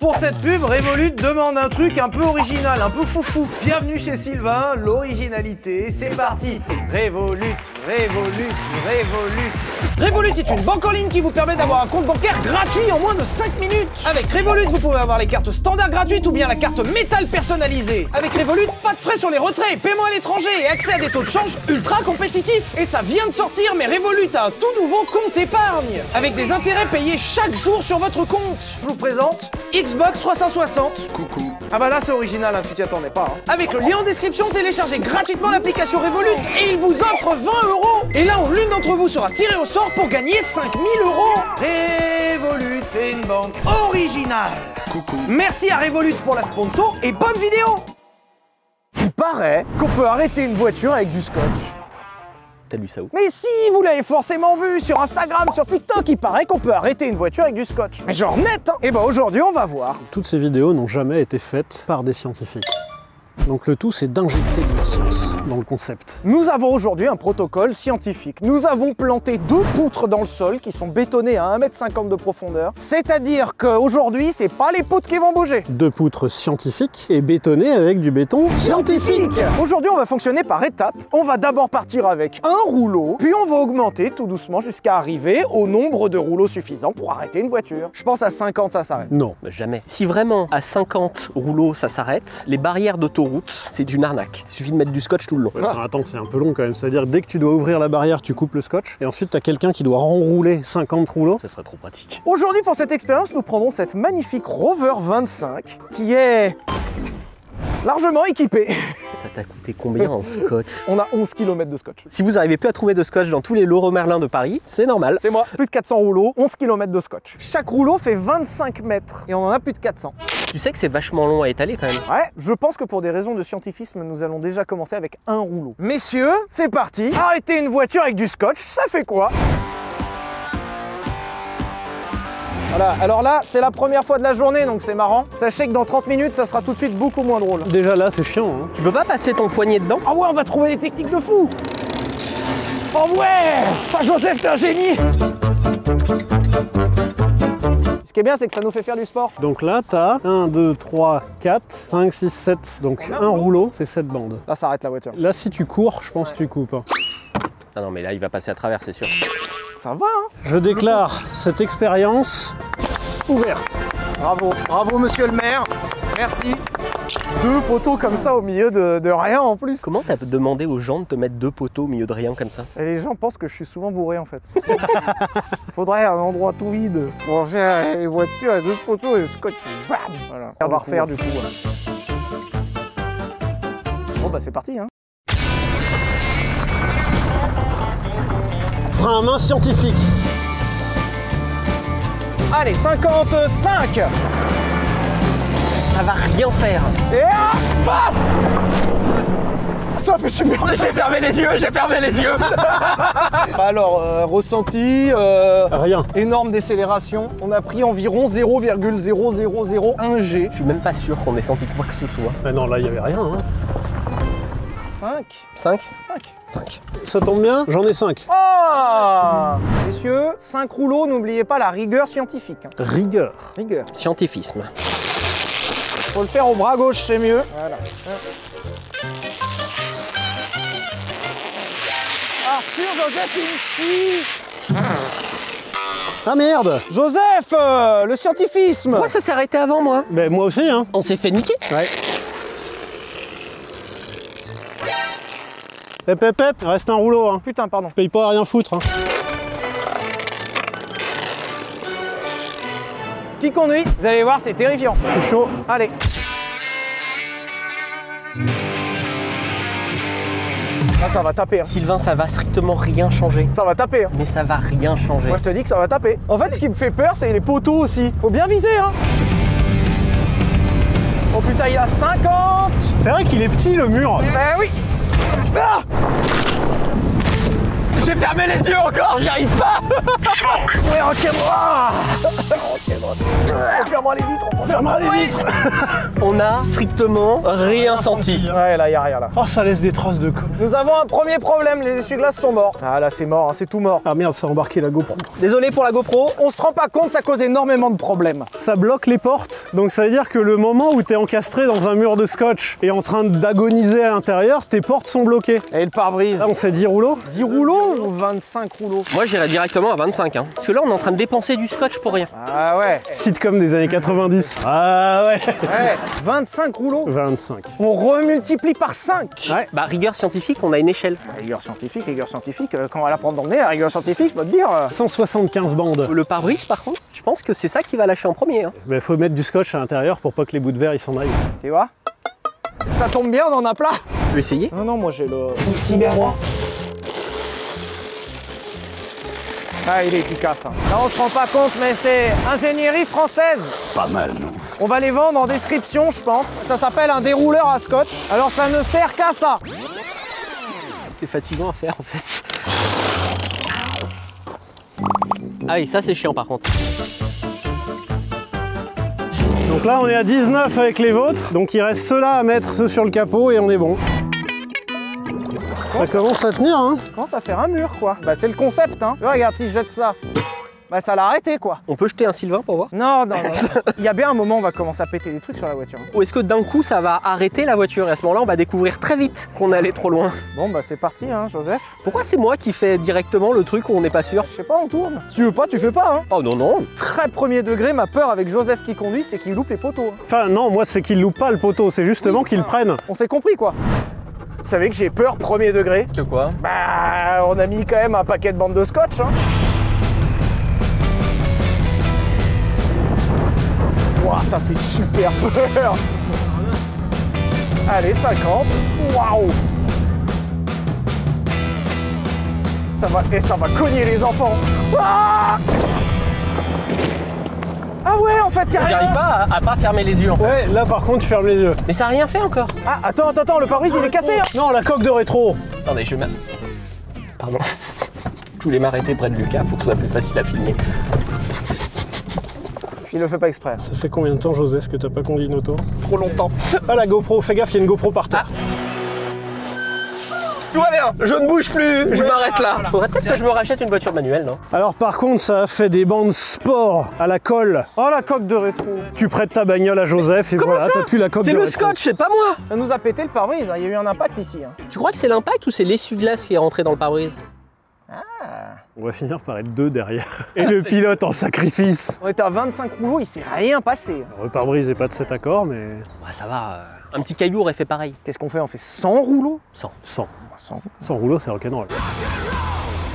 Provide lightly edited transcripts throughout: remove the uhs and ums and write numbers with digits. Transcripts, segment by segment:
Pour cette pub, Revolut demande un truc un peu original, un peu foufou. Bienvenue chez Sylvain, l'originalité, c'est parti. Revolut, Revolut, Revolut. Revolut est une banque en ligne qui vous permet d'avoir un compte bancaire gratuit en moins de 5 minutes. Avec Revolut, vous pouvez avoir les cartes standards gratuites ou bien la carte métal personnalisée. Avec Revolut, pas de frais sur les retraits, paiement à l'étranger et accès à des taux de change ultra compétitifs. Et ça vient de sortir, mais Revolut a un tout nouveau compte épargne, avec des intérêts payés chaque jour sur votre compte. Je vous présente Xbox 360. Coucou. Ah bah là c'est original, hein, tu t'y attendais pas. Hein. Avec le lien en description, téléchargez gratuitement l'application Revolut et il vous offre 20 €. Et là où l'une d'entre vous sera tirée au sort pour gagner 5 000 €. Revolut, c'est une banque originale. Coucou. Merci à Revolut pour la sponsor et bonne vidéo. Il paraît qu'on peut arrêter une voiture avec du scotch. T'as lu ça où? Mais si, vous l'avez forcément vu sur Instagram, sur TikTok, il paraît qu'on peut arrêter une voiture avec du scotch. Mais genre net, hein. Et bah aujourd'hui on va voir. Toutes ces vidéos n'ont jamais été faites par des scientifiques. Donc le tout, c'est d'injecter de la science dans le concept. Nous avons aujourd'hui un protocole scientifique. Nous avons planté 2 poutres dans le sol qui sont bétonnées à 1,50 m de profondeur. C'est-à-dire qu'aujourd'hui, c'est pas les poutres qui vont bouger. 2 poutres scientifiques et bétonnées avec du béton scientifique. Aujourd'hui, on va fonctionner par étapes. On va d'abord partir avec un rouleau, puis on va augmenter tout doucement jusqu'à arriver au nombre de rouleaux suffisants pour arrêter une voiture. Je pense à 50, ça s'arrête. Non. Jamais. Si vraiment à 50 rouleaux ça s'arrête, les barrières d'autoroute, c'est une arnaque. Il suffit de mettre du scotch tout le long. Alors, attends, c'est un peu long quand même. C'est-à-dire dès que tu dois ouvrir la barrière, tu coupes le scotch et ensuite tu as quelqu'un qui doit renrouler 50 rouleaux. Ça serait trop pratique. Aujourd'hui, pour cette expérience, nous prendrons cette magnifique Rover 25 qui est largement équipée. Ça t'a coûté combien en scotch? On a 11 km de scotch. Si vous n'arrivez plus à trouver de scotch dans tous les Leroy Merlin de Paris, c'est normal. C'est moi. Plus de 400 rouleaux, 11 km de scotch. Chaque rouleau fait 25 mètres et on en a plus de 400. Tu sais que c'est vachement long à étaler quand même. Ouais, je pense que pour des raisons de scientifisme, nous allons déjà commencer avec un rouleau. Messieurs, c'est parti. Arrêter une voiture avec du scotch, ça fait quoi? Voilà, alors là, c'est la première fois de la journée, donc c'est marrant. Sachez que dans 30 minutes, ça sera tout de suite beaucoup moins drôle. Déjà là, c'est chiant. Hein. Tu peux pas passer ton poignet dedans? Ah ouais, on va trouver des techniques de fou. Oh ouais. Ah, Joseph, t'es un génie. Ce qui est bien, c'est que ça nous fait faire du sport. Donc là, t'as 1, 2, 3, 4, 5, 6, 7. Donc un rouleau, c'est 7 bandes. Là, ça arrête la voiture. Là, si tu cours, je pense que tu coupes. Hein. Ah non, mais là, il va passer à travers, c'est sûr. Ça va, hein? Je déclare cette expérience ouverte. Bravo, bravo monsieur le maire. Merci. 2 poteaux comme ça au milieu de rien en plus. Comment t'as demandé aux gens de te mettre 2 poteaux au milieu de rien comme ça? Et les gens pensent que je suis souvent bourré en fait. Faudrait un endroit tout vide pour faire les voitures à 2 poteaux et le scotch. Bam, voilà. On va refaire du coup. Ouais. Bon bah c'est parti hein. Frein à main scientifique. Allez, 55. Ça va rien faire. Et ah, passe. Ça fait super. J'ai fermé les yeux, j'ai fermé les yeux. Alors, ressenti, Rien. énorme décélération. On a pris environ 0,0001 G. Je suis même pas sûr qu'on ait senti quoi que ce soit. Ah non, là, il n'y avait rien. Hein. 5. 5? 5. 5. Ça tombe bien, j'en ai 5. Ah, messieurs, 5 rouleaux, n'oubliez pas la rigueur scientifique. Hein. Rigueur. Rigueur. Scientifisme. Faut le faire au bras gauche, c'est mieux. Voilà. Arthur, Joseph, une fille. Ah merde! Joseph, le scientifisme. Pourquoi ça s'est arrêté avant, moi? Ben moi aussi, hein. On s'est fait niquer. Ouais. Hep hep hep, il reste un rouleau, hein. Putain, pardon. Paye pas à rien foutre, hein. Qui conduit? Vous allez voir, c'est terrifiant. Je suis chaud. Allez. Là, ça va taper. Hein. Sylvain, ça va strictement rien changer. Ça va taper. Hein. Mais ça va rien changer. Moi, je te dis que ça va taper. En fait, ce qui me fait peur, c'est les poteaux aussi. Faut bien viser, hein. Oh putain, il a 50. C'est vrai qu'il est petit, le mur. Ben oui. Ah, J'ai fermé les yeux encore, j'y arrive pas. Ouais, retiens-moi. Ferme-moi les vitres, ferme-moi les vitres. On a strictement rien senti. Ouais, là, y a rien là. Oh, ça laisse des traces de colle. Nous avons un premier problème, les essuie-glaces sont morts. Ah là, c'est mort, hein, c'est tout mort. Ah merde, ça a embarqué la GoPro. Désolé pour la GoPro, on se rend pas compte, ça cause énormément de problèmes. Ça bloque les portes, donc ça veut dire que le moment où t'es encastré dans un mur de scotch et en train d'agoniser à l'intérieur, tes portes sont bloquées. Et le pare-brise? Là, on fait 10 rouleaux. 10 rouleaux ou 25 rouleaux? Moi j'irais directement à 25 hein. Parce que là on est en train de dépenser du scotch pour rien. Ah ouais. Sitcom des années 90. Ah ouais. Ouais, 25 rouleaux. 25. On remultiplie par 5. Ouais. Bah rigueur scientifique, on a une échelle. Rigueur scientifique, quand on va la prendre dans le nez, la rigueur scientifique, va te dire... 175 bandes. Le pare-brise par contre, je pense que c'est ça qui va lâcher en premier. Hein. Mais faut mettre du scotch à l'intérieur pour pas que les bouts de verre ils s'en aillent. Tu vois? Ça tombe bien, on en a plein. Tu veux essayer? Non, moi j'ai le cyberroi. Ah, il est efficace. Hein. Là, on se rend pas compte, mais c'est ingénierie française. Pas mal, non? On va les vendre en description, je pense. Ça s'appelle un dérouleur à scotch. Alors, ça ne sert qu'à ça. C'est fatigant à faire en fait. Ah oui, ça c'est chiant par contre. Donc là, on est à 19 avec les vôtres. Donc il reste ceux-là à mettre, ceux sur le capot et on est bon. Ça commence à tenir, hein? Ça commence à faire un mur, quoi. Bah, c'est le concept, hein. Tu vois, regarde, si je jette ça, bah, ça l'a arrêté, quoi. On peut jeter un Sylvain pour voir? Non. Il y a bien un moment où on va commencer à péter des trucs sur la voiture. Ou est-ce que d'un coup ça va arrêter la voiture et à ce moment-là on va découvrir très vite qu'on est allé trop loin? Bon, bah, c'est parti, hein, Joseph. Pourquoi c'est moi qui fais directement le truc où on n'est pas sûr? Je sais pas, on tourne. Si tu veux pas, tu fais pas, hein. Oh non, non. Très premier degré, ma peur avec Joseph qui conduit, c'est qu'il loupe les poteaux. Enfin non, moi c'est qu'ils loupent pas le poteau, c'est justement qu'ils le prennent. On s'est compris, quoi. Vous savez que j'ai peur premier degré? Que quoi? Bah, on a mis quand même un paquet de bandes de scotch, hein. Ouah, ça fait super peur. Allez, 50. Waouh. Ça va cogner les enfants. Ah ouais, en fait, y'a rien. J'arrive pas à pas fermer les yeux en fait. Ouais, là par contre tu fermes les yeux. Mais ça a rien fait encore. Ah, attends, le pare-brise, il est cassé, hein. Non, la coque de rétro. Attendez, je vais mettre... Pardon. Je voulais m'arrêter près de Lucas pour que ce soit plus facile à filmer. Il le fait pas exprès. Ça fait combien de temps, Joseph, que t'as pas conduit une auto? Trop longtemps. Ah, la GoPro, fais gaffe, il y a une GoPro par terre. Tout va bien, je ne bouge plus, je m'arrête là. Faudrait peut-être que je me rachète une voiture manuelle, non? Alors par contre, ça a fait des bandes sport à la colle. Oh, la coque de rétro. Tu prêtes ta bagnole à Joseph et Comment voilà, ça? t'as plus la coque de C'est le rétro. scotch, c'est pas moi. Ça nous a pété le pare-brise, hein. Il y a eu un impact ici, hein. Tu crois que c'est l'impact ou c'est l'essuie-glace qui est rentré dans le pare-brise? On va finir par être deux derrière. Et le pilote en sacrifice. On était à 25 rouleaux, il s'est rien passé. Le pare-brise n'est pas de cet accord, mais Bah ça va, un petit caillou aurait fait pareil. Qu'est-ce qu'on fait? On fait 100 rouleaux? 100. 100. 100. 100 rouleaux, c'est rock'n'roll.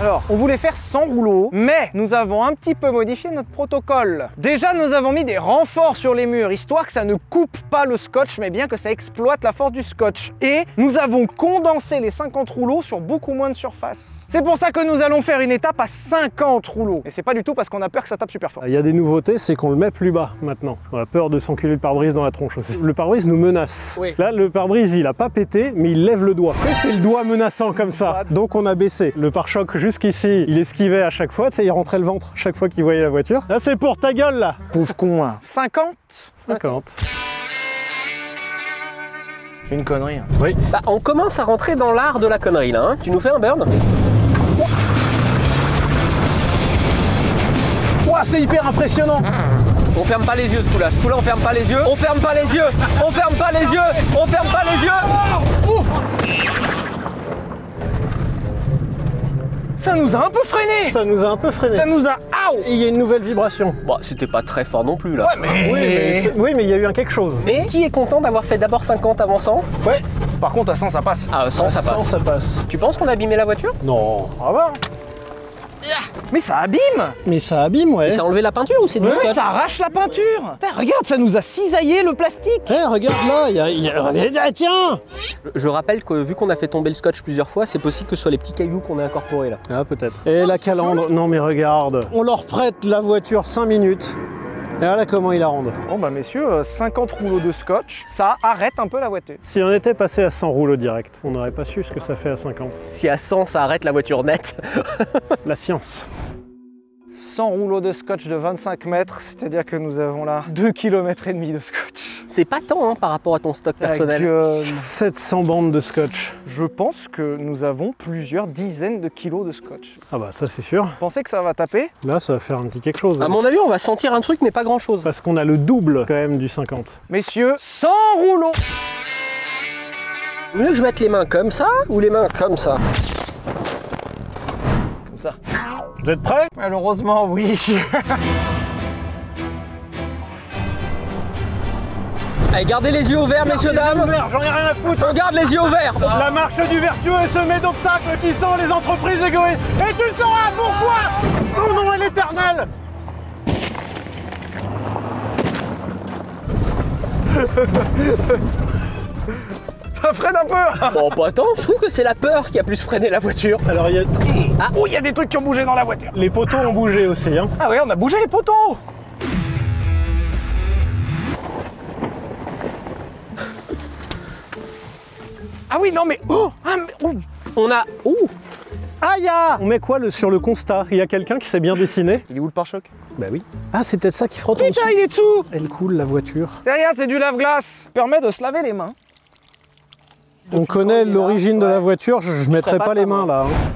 Alors, on voulait faire 100 rouleaux, mais nous avons un petit peu modifié notre protocole. Déjà, nous avons mis des renforts sur les murs, histoire que ça ne coupe pas le scotch, mais bien que ça exploite la force du scotch. Et nous avons condensé les 50 rouleaux sur beaucoup moins de surface. C'est pour ça que nous allons faire une étape à 50 rouleaux. Et c'est pas du tout parce qu'on a peur que ça tape super fort. Il y a des nouveautés, c'est qu'on le met plus bas maintenant, parce qu'on a peur de s'enculer le pare-brise dans la tronche aussi. Le pare-brise nous menace. Oui. Là, le pare-brise, il a pas pété, mais il lève le doigt. Tu sais, c'est le doigt menaçant comme ça. Donc on a baissé. Le pare-choc jusqu'ici, il esquivait à chaque fois, tu sais, il rentrait le ventre chaque fois qu'il voyait la voiture. Là, c'est pour ta gueule, là. Pauvre con, hein. 50? 50. C'est une connerie. Hein. Oui. Bah on commence à rentrer dans l'art de la connerie là, hein. Tu nous fais un burn? Ouah, c'est hyper impressionnant. On ferme pas les yeux ce coup-là, on ferme pas les yeux, on ferme pas les yeux, on ferme pas les yeux, on ferme pas les yeux. Ça nous a un peu freiné. Ça nous a un peu freiné. Ça nous a... Aouh. Et il y a une nouvelle vibration. Bon, c'était pas très fort non plus là. Ouais, mais... Oui, mais il y a eu un quelque chose. Mais qui est content d'avoir fait d'abord 50 avant 100? Ouais. Par contre, à 100, ça passe. Ah, 100 ça 100, passe. ça passe. Tu penses qu'on a abîmé la voiture? Non. Ah bah. Mais ça abîme. Mais ça abîme, ouais. Et ça a enlevé la peinture ou c'est du Ouais, scotch? ça arrache la peinture. Putain, regarde, ça nous a cisaillé le plastique. Eh, regarde là, Ah, tiens. Je rappelle que vu qu'on a fait tomber le scotch plusieurs fois, c'est possible que ce soit les petits cailloux qu'on a incorporés là. Ah, peut-être. Et la calandre, non mais regarde. On leur prête la voiture 5 minutes. Et voilà comment il la rende. Bon bah messieurs, 50 rouleaux de scotch, ça arrête un peu la voiture. Si on était passé à 100 rouleaux direct, on n'aurait pas su ce que ça fait à 50. Si à 100 ça arrête la voiture nette. La science. 100 rouleaux de scotch de 25 mètres, c'est-à-dire que nous avons là 2,5 km de scotch. C'est pas tant hein, par rapport à ton stock personnel. 700 bandes de scotch. Je pense que nous avons plusieurs dizaines de kilos de scotch. Ah bah ça c'est sûr. Vous pensez que ça va taper? Là ça va faire un petit quelque chose. À mon avis, on va sentir un truc, mais pas grand chose. Parce qu'on a le double quand même du 50. Messieurs, 100 rouleaux! Vous voulez que je mette les mains comme ça ou les mains comme ça? Comme ça. Vous êtes prêts? Malheureusement, oui. Allez, gardez les yeux ouverts, messieurs, dames. J'en ai rien à foutre. On garde les yeux ouverts. La marche du vertueux est semée d'obstacles qui sont les entreprises égoïstes. Et tu sauras pourquoi mon nom est l'éternel. Ça freine un peu. Bon, pas tant. Je trouve que c'est la peur qui a plus freiné la voiture. Alors il y a... Ah, oh, il y a des trucs qui ont bougé dans la voiture. Les poteaux ont bougé aussi. Hein. Ah oui, on a bougé les poteaux. Ah oui, non mais... Oh, ah, mais... Oh. On a... Ouh. Aïe! On met quoi sur le constat? Il y a quelqu'un qui s'est bien dessiné? Il est où le pare-choc? Bah oui. Ah, c'est peut-être ça qui frotte en Putain, dessous. il est dessous. Elle coule la voiture. C'est rien, c'est du lave-glace. Ça permet de se laver les mains. On connaît l'origine de la voiture, je mettrai pas les mains là. Hein.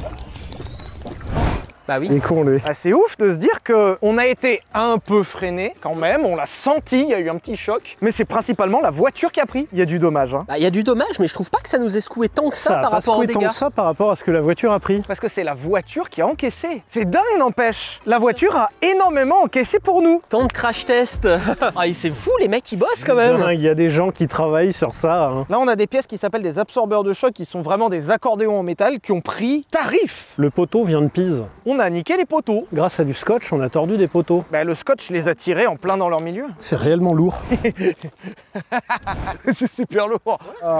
Bah oui. Il est con lui. Ah, c'est ouf de se dire qu'on a été un peu freiné quand même, on l'a senti, il y a eu un petit choc, mais c'est principalement la voiture qui a pris. Il y a du dommage. Hein. Bah, il y a du dommage, mais je trouve pas que ça nous ait secoué tant que ça, par rapport aux dégâts. tant que ça par rapport à ce que la voiture a pris. Parce que c'est la voiture qui a encaissé. C'est dingue, n'empêche. La voiture a énormément encaissé pour nous. Tant de crash test. Ah, c'est fou, les mecs, ils bossent quand même. Il y a des gens qui travaillent sur ça. Hein. Là, on a des pièces qui s'appellent des absorbeurs de choc, qui sont vraiment des accordéons en métal qui ont pris tarif. Le poteau vient de Pise. On a niqué les poteaux. Grâce à du scotch, on a tordu des poteaux. Bah, le scotch les a tirés en plein dans leur milieu. C'est réellement lourd. C'est super lourd. Ah.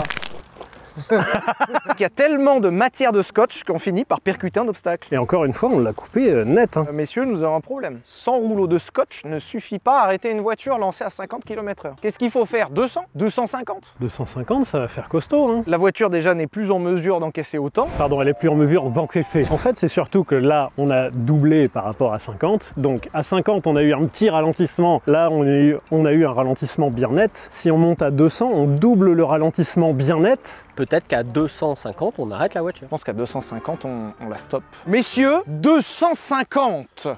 Il y a tellement de matière de scotch qu'on finit par percuter un obstacle. Et encore une fois, on l'a coupé net. Hein. Messieurs, nous avons un problème. 100 rouleaux de scotch ne suffit pas à arrêter une voiture lancée à 50 km/h. Qu'est-ce qu'il faut faire? 200? 250? 250, ça va faire costaud. Hein. La voiture déjà n'est plus en mesure d'encaisser autant. Pardon, elle est plus en mesure d'encaisser. En fait, c'est surtout que là, on a doublé par rapport à 50. Donc à 50, on a eu un petit ralentissement. Là, on a eu un ralentissement bien net. Si on monte à 200, on double le ralentissement bien net. Peut-être qu'à 250, on arrête la voiture. Je pense qu'à 250, on la stoppe. Messieurs, 250!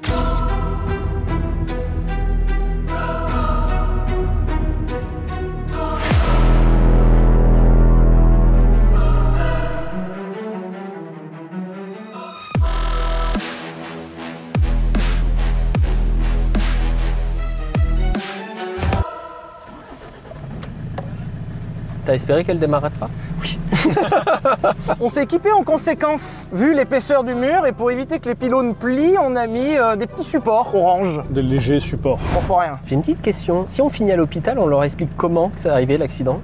T'as espéré qu'elle démarrait pas? Oui. On s'est équipé en conséquence, vu l'épaisseur du mur, et pour éviter que les pylônes plient, on a mis des petits supports orange. Des légers supports. On fait rien. J'ai une petite question. Si on finit à l'hôpital, on leur explique comment c'est arrivé l'accident?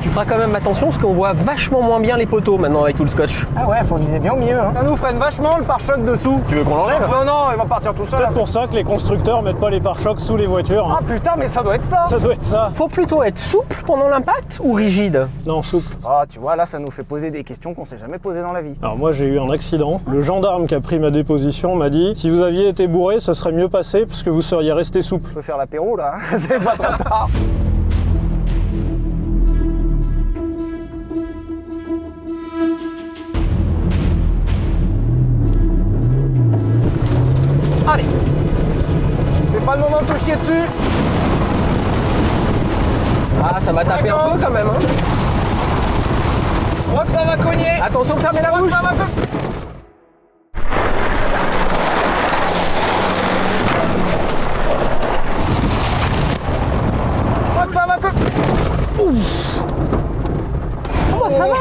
Tu feras quand même attention parce qu'on voit vachement moins bien les poteaux maintenant avec tout le scotch. Ah ouais, faut viser bien au milieu. Hein. Ça nous freine vachement le pare-choc dessous. Tu veux qu'on l'enlève? Non, non, il va partir tout seul. Peut-être pour ça que les constructeurs mettent pas les pare-chocs sous les voitures. Hein. Ah putain, mais ça doit être ça. Ça doit être ça. Faut plutôt être souple pendant l'impact ou rigide? Non, souple. Ah, tu vois, là, ça nous fait poser des questions qu'on s'est jamais posées dans la vie. Alors moi, j'ai eu un accident. Le gendarme qui a pris ma déposition m'a dit si vous aviez été bourré, ça serait mieux passé parce que vous seriez resté souple. On peut faire l'apéro là, c'est pas trop tard. Allez, c'est pas le moment de se chier dessus. Ah, ça m'a tapé un peu quand même. Hein. Je crois que ça va cogner. Attention, fermez la bouche. Ça va Ouf. Oh, ça va.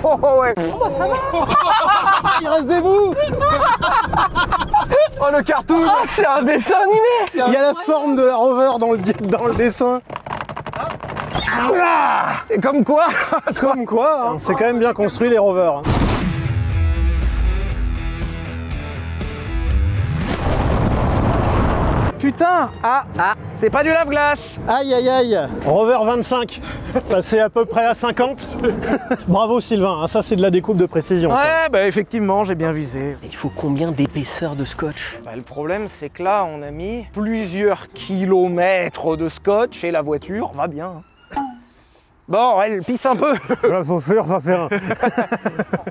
Oh, ouais. Oh, ça va. Il reste des bouts. Oh, le cartoon. Ah, c'est un dessin animé. Il y a la forme de la rover dans le dessin. Ah, et comme quoi. Comme quoi, hein, c'est quand même bien construit les rovers. Hein. putain. Ah, c'est pas du lave-glace. Aïe aïe aïe. Rover 25, passé à peu près à 50. Bravo Sylvain, hein, ça c'est de la découpe de précision. Ça. Ouais, bah effectivement, j'ai bien visé. Il faut combien d'épaisseur de scotch? Bah, le problème, c'est que là, on a mis plusieurs kilomètres de scotch et la voiture va bien. Bon, elle pisse un peu. Là, faut faire.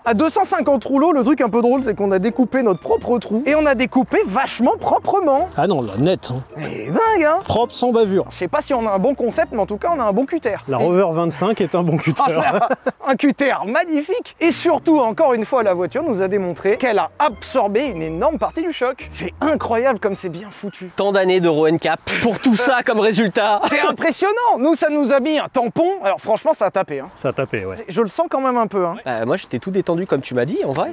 À 250 rouleaux, le truc un peu drôle, c'est qu'on a découpé notre propre trou et on a découpé vachement proprement. Ah non, là, net. Hein. C'est dingue, hein. Propre sans bavure. Je sais pas si on a un bon concept, mais en tout cas, on a un bon cutter. La Rover 25 est un bon cutter. Ah, c'est un cutter magnifique. Et surtout, encore une fois, la voiture nous a démontré qu'elle a absorbé une énorme partie du choc. C'est incroyable comme c'est bien foutu. Tant d'années d'Euro NCAP pour tout ça comme résultat. C'est impressionnant. Nous, ça nous a mis un tampon. Alors franchement, ça a tapé. Hein. Ça a tapé, ouais. Je le sens quand même un peu. Hein. Moi, j'étais tout détendu comme tu m'as dit, en vrai.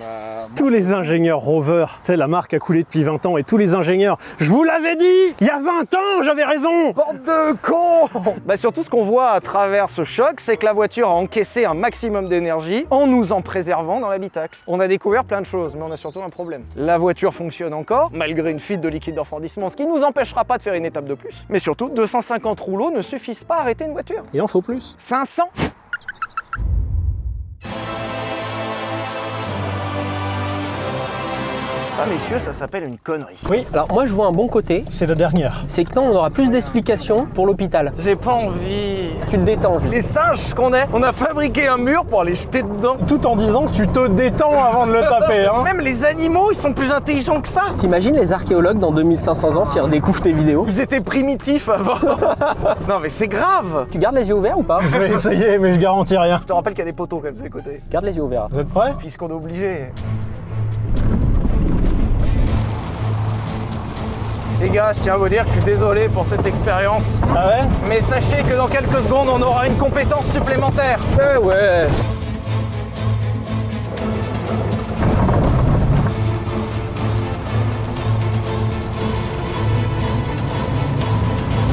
Tous les ingénieurs Rover, tu sais, la marque a coulé depuis 20 ans, et tous les ingénieurs, je vous l'avais dit, il y a 20 ans, j'avais raison. Bande de cons. Bah surtout, ce qu'on voit à travers ce choc, c'est que la voiture a encaissé un maximum d'énergie en nous en préservant dans l'habitacle. On a découvert plein de choses, mais on a surtout un problème. La voiture fonctionne encore, malgré une fuite de liquide de refroidissement, ce qui ne nous empêchera pas de faire une étape de plus. Mais surtout, 250 rouleaux ne suffisent pas à arrêter une voiture. Il en faut plus. 500. Ça, messieurs, ça s'appelle une connerie. Oui, Alors moi, je vois un bon côté, c'est la dernière. c'est que non, on aura plus d'explications pour l'hôpital. J'ai pas envie. Tu te détends juste. Les singes qu'on est, on a fabriqué un mur pour aller jeter dedans. Tout en disant que tu te détends avant de le taper, hein. Même les animaux, ils sont plus intelligents que ça. T'imagines les archéologues dans 2500 ans s'ils redécouvrent tes vidéos? Ils étaient primitifs avant. Non mais c'est grave. Tu gardes les yeux ouverts ou pas? Je vais essayer, mais je garantis rien. Je te rappelle qu'il y a des poteaux quand même de ces côtés. Garde les yeux ouverts. Vous êtes prêts? Puisqu'on est obligé. Les gars, je tiens à vous dire que je suis désolé pour cette expérience. Ah ouais? Mais sachez que dans quelques secondes, on aura une compétence supplémentaire. Ouais.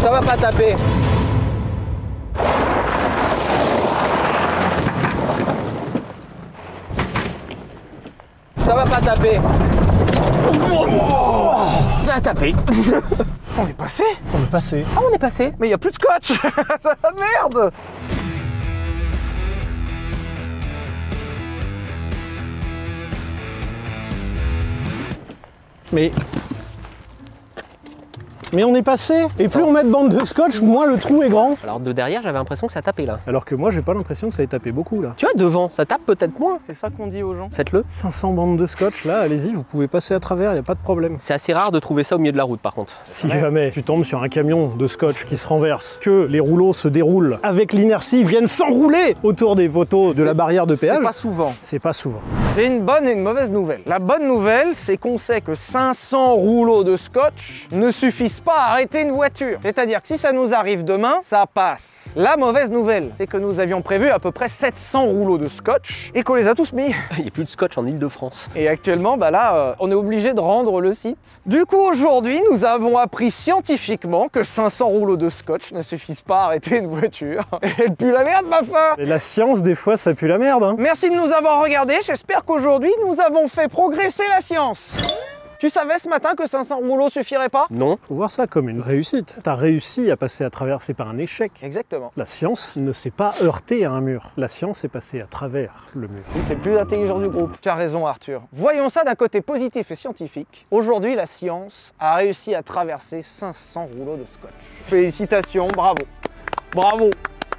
Ça va pas taper. Ça va pas taper. Ça a tapé. On est passé. On est passé. Ah, on est passé. Mais il n'y a plus de scotch. Merde. Mais on est passé. Et plus on met de bande de scotch, moins le trou est grand. Alors de derrière, j'avais l'impression que ça tapait là. Alors que moi, j'ai pas l'impression que ça ait tapé beaucoup, là. Tu vois, devant, ça tape peut-être moins. C'est ça qu'on dit aux gens. Faites-le. 500 bandes de scotch, là, allez-y, vous pouvez passer à travers, il n'y a pas de problème. C'est assez rare de trouver ça au milieu de la route par contre. Si jamais tu tombes sur un camion de scotch qui se renverse, que les rouleaux se déroulent avec l'inertie, viennent s'enrouler autour des poteaux de la barrière de péage. C'est pas souvent. C'est pas souvent. J'ai une bonne et une mauvaise nouvelle. La bonne nouvelle, c'est qu'on sait que 500 rouleaux de scotch ne suffisent pas à arrêter une voiture. C'est-à-dire que si ça nous arrive demain, ça passe. La mauvaise nouvelle, c'est que nous avions prévu à peu près 700 rouleaux de scotch et qu'on les a tous mis. Il n'y a plus de scotch en Île-de-France. Et actuellement, bah là, on est obligé de rendre le site. Du coup, aujourd'hui, nous avons appris scientifiquement que 500 rouleaux de scotch ne suffisent pas à arrêter une voiture. Et elle pue la merde, ma foi. Et la science, des fois, ça pue la merde, hein. Merci de nous avoir regardés. J'espère qu'aujourd'hui, nous avons fait progresser la science. Tu savais ce matin que 500 rouleaux suffirait pas? Non. Faut voir ça comme une réussite. T'as réussi à passer à travers, c'est pas un échec. Exactement. La science ne s'est pas heurtée à un mur. La science est passée à travers le mur. Oui, c'est le plus intelligent du groupe. Tu as raison, Arthur. Voyons ça d'un côté positif et scientifique. Aujourd'hui, la science a réussi à traverser 500 rouleaux de scotch. Félicitations, bravo. Bravo.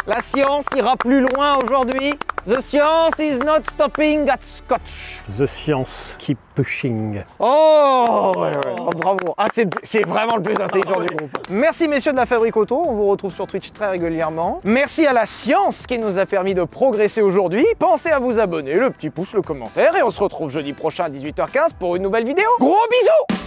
La science ira plus loin aujourd'hui. The science is not stopping at scotch. The science keep pushing. Oh, ouais. Oh, bravo. Ah, c'est vraiment le plus intelligent du groupe. Merci messieurs de la Fabrique Auto. On vous retrouve sur Twitch très régulièrement. Merci à la science qui nous a permis de progresser aujourd'hui. Pensez à vous abonner, le petit pouce, le commentaire. Et on se retrouve jeudi prochain à 18h15 pour une nouvelle vidéo. Gros bisous!